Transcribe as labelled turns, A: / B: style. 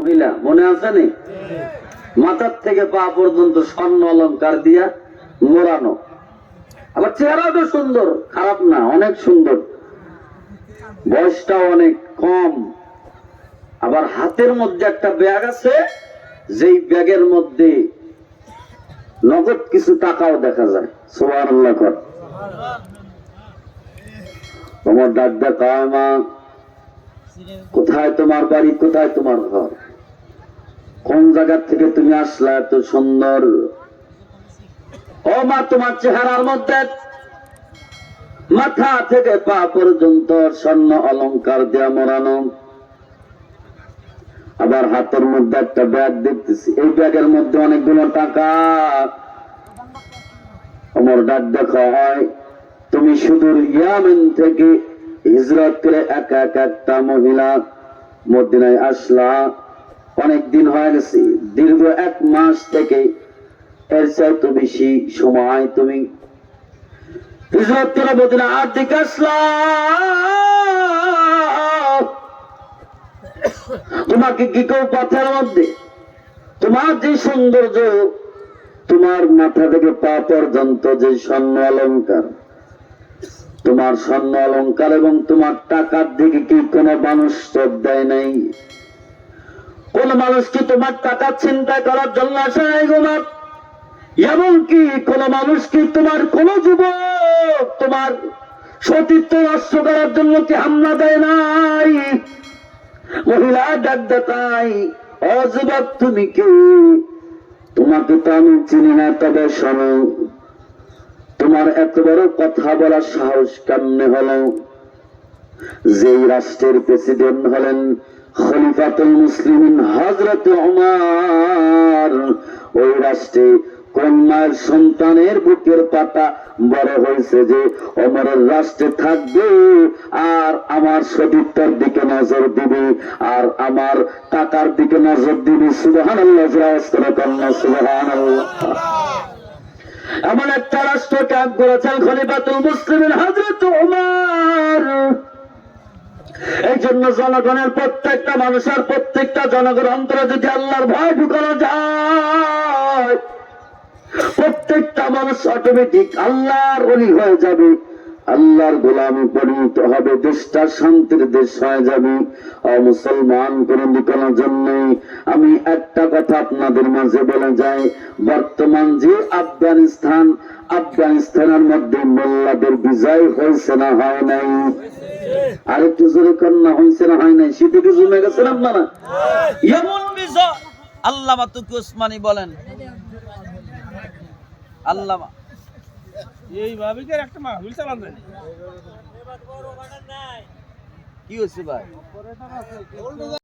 A: মহিলা, মনে আছে নি? মাথার থেকে পা পর্যন্ত স্বর্ণ অলংকার দিয়া মোড়ানো, আবার চেহারাটা সুন্দর, খারাপ না, অনেক সুন্দর, বয়সটাও অনেক কম। আবার হাতের মধ্যে একটা ব্যাগ আছে, যেই ব্যাগের মধ্যে নগদ কিছু টাকাও দেখা যায়। সুবহানাল্লাহ। তোমার ডাক দেখা, মা কোথায় তোমার বাড়ি, কোথায় তোমার ঘর, কোন জায়গা থেকে তুমি আসলা এত সুন্দর? ও মা, তোমার চেহারার মধ্যে মাথা থেকে পা পর্যন্ত স্বর্ণ অলংকার দেয়া মোড়ানো, আবার হাতের মধ্যে একটা ব্যাগ দেখতেছি, এই ব্যাগের মধ্যে অনেকগুলো টাকা। আমার ডাক দেখা হয়, তুমি সুদূর ইয়ামেন থেকে হিজরত করে একা একা একটা মহিলা মদিনায় আসলা, অনেক দিন হয়ে গেছে, দীর্ঘ 1 মাস থেকে এর চাইতে বেশি সময় তুমি হিজরত করে মদিনা আর দিকে আসলা। তোমাকে কি কেউ পথের মধ্যে, তোমার যে সৌন্দর্য, তোমার মাথা থেকে পা পর্যন্ত যে স্বর্ণ অলংকার, তোমার স্বর্ণ অলংকার এবং তোমার টাকার দিকে কি কোনো মানুষ চোখ দেয় নাই? কোন মানুষ কি তোমার টাকা চিন্তা করার জন্য আসে নাই গো মা? এমনকি কোন মানুষ কি তোমার কোন যুবক তোমার সতীত্ব নষ্ট করার জন্য কি হামলা দেয় নাই? মহিলা ডাক দেখাই, ও যুবক তুমি কে? তোমাকে তো আমি চিনি না, তবে শোনো, তোমার এত বড় কথা বলার সাহস কেমনে হলো? যেই রাষ্ট্রের প্রেসিডেন্ট হলেন খলিফাতুল মুসলিমিন হযরত ওমর, ওই রাষ্ট্রে কোন মায়ের সন্তানের বুকের পাতা বড় হয়েছে যে ওমরের রাষ্ট্রে থাকবে আর আমার সতীত্বের দিকে নজর দিবে আর আমার টাকার দিকে নজর দিবে? সুবহানাল্লাহ, সুবহানাল্লাহ। এমন একটা রাষ্ট্র ত্যাগ করেছেন খলিফাতুল মুসলিমিন হযরত ওমর। এই জন্য জনগণের প্রত্যেকটা মানুষের, প্রত্যেকটা জনগণ অন্তরে যদি আল্লাহর ভয় ঢুকানো যায়, প্রত্যেকটা মানুষ অটোমেটিক আল্লাহর ওলি হয়ে যাবে, আল্লাহর গোলামে পরিণত হবে, দেশটা শান্তির দেশ হয়ে যাবে। মুসলমান কোন নিকোনার জন্য আমি একটা কথা আপনাদের মাঝে বলে যাই, বর্তমান যে আফগানিস্তানের মধ্যে মোল্লাদের বিজয় হয়েছে না হয় নাই? আরেকটু জোরে কন্যা হয়েছে না হয় নাই? শীতে কি জমে গেছেন আপনারা?
B: এমন বিজয় আল্লামা তুকি ওসমানী বলেন, আল্লামা
C: এইভাবে কি একটা মাহফিল চালান যায়?
B: কি হয়েছে ভাই?